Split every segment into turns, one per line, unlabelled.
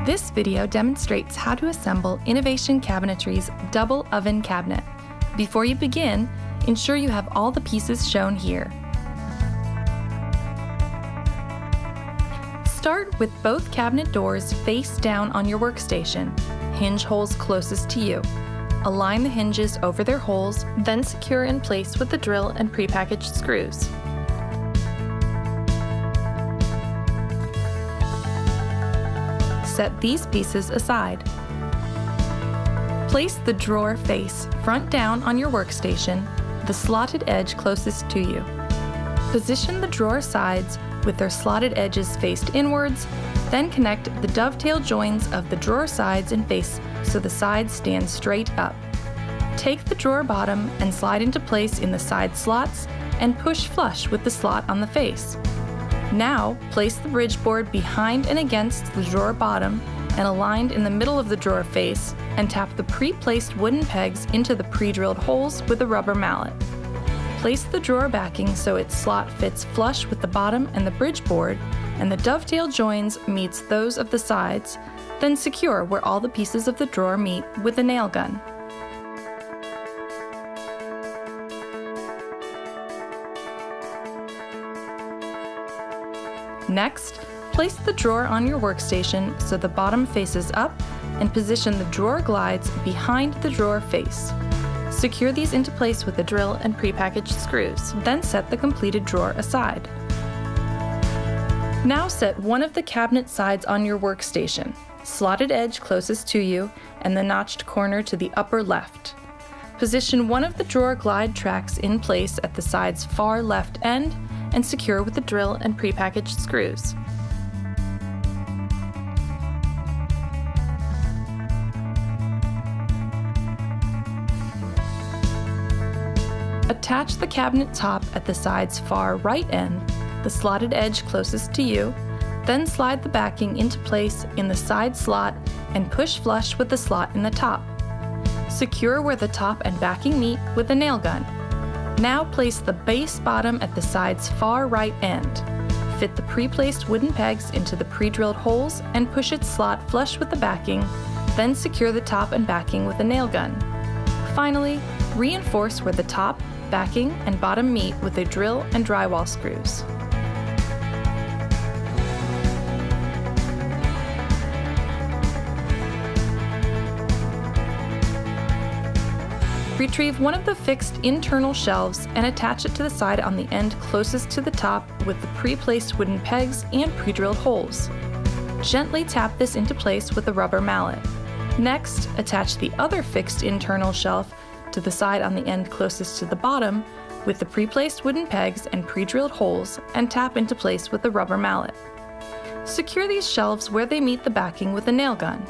This video demonstrates how to assemble Innovation Cabinetry's double oven cabinet. Before you begin, ensure you have all the pieces shown here. Start with both cabinet doors face down on your workstation, hinge holes closest to you. Align the hinges over their holes, then secure in place with the drill and prepackaged screws. Set these pieces aside. Place the drawer face front down on your workstation, the slotted edge closest to you. Position the drawer sides with their slotted edges faced inwards, then connect the dovetail joins of the drawer sides and face so the sides stand straight up. Take the drawer bottom and slide into place in the side slots and push flush with the slot on the face. Now, place the bridge board behind and against the drawer bottom and aligned in the middle of the drawer face, and tap the pre-placed wooden pegs into the pre-drilled holes with a rubber mallet. Place the drawer backing so its slot fits flush with the bottom and the bridge board, and the dovetail joins meets those of the sides, then secure where all the pieces of the drawer meet with a nail gun. Next, place the drawer on your workstation so the bottom faces up and position the drawer glides behind the drawer face. Secure these into place with a drill and prepackaged screws, then set the completed drawer aside. Now set one of the cabinet sides on your workstation, slotted edge closest to you and the notched corner to the upper left. Position one of the drawer glide tracks in place at the side's far left end and secure with the drill and prepackaged screws. Attach the cabinet top at the side's far right end, the slotted edge closest to you, then slide the backing into place in the side slot and push flush with the slot in the top. Secure where the top and backing meet with a nail gun. Now place the base bottom at the side's far right end. Fit the pre-placed wooden pegs into the pre-drilled holes and push its slot flush with the backing, then secure the top and backing with a nail gun. Finally, reinforce where the top, backing, and bottom meet with a drill and drywall screws. Retrieve one of the fixed internal shelves and attach it to the side on the end closest to the top with the pre-placed wooden pegs and pre-drilled holes. Gently tap this into place with a rubber mallet. Next, attach the other fixed internal shelf to the side on the end closest to the bottom with the pre-placed wooden pegs and pre-drilled holes and tap into place with a rubber mallet. Secure these shelves where they meet the backing with a nail gun.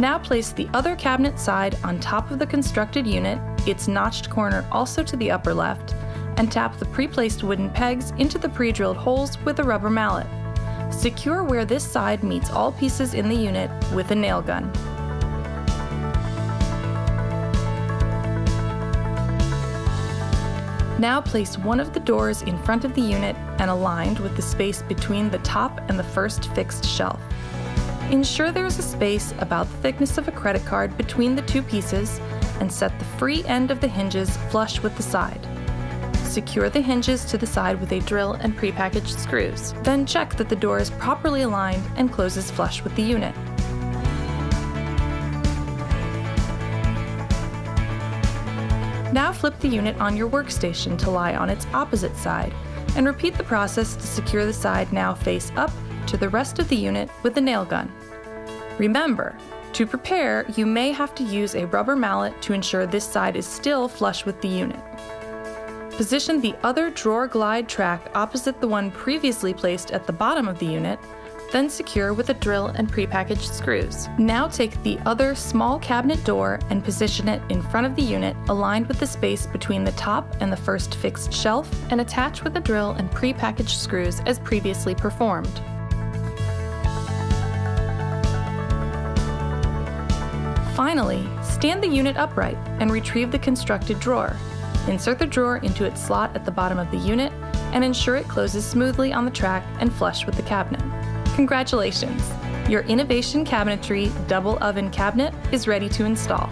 Now place the other cabinet side on top of the constructed unit, its notched corner also to the upper left, and tap the pre-placed wooden pegs into the pre-drilled holes with a rubber mallet. Secure where this side meets all pieces in the unit with a nail gun. Now place one of the doors in front of the unit and aligned with the space between the top and the first fixed shelf. Ensure there is a space about the thickness of a credit card between the two pieces and set the free end of the hinges flush with the side. Secure the hinges to the side with a drill and prepackaged screws. Then check that the door is properly aligned and closes flush with the unit. Now flip the unit on your workstation to lie on its opposite side and repeat the process to secure the side now face up to the rest of the unit with a nail gun. Remember, to prepare, you may have to use a rubber mallet to ensure this side is still flush with the unit. Position the other drawer glide track opposite the one previously placed at the bottom of the unit, then secure with a drill and prepackaged screws. Now take the other small cabinet door and position it in front of the unit aligned with the space between the top and the first fixed shelf and attach with a drill and prepackaged screws as previously performed. Finally, stand the unit upright and retrieve the constructed drawer. Insert the drawer into its slot at the bottom of the unit and ensure it closes smoothly on the track and flush with the cabinet. Congratulations! Your Innovation Cabinetry double oven cabinet is ready to install.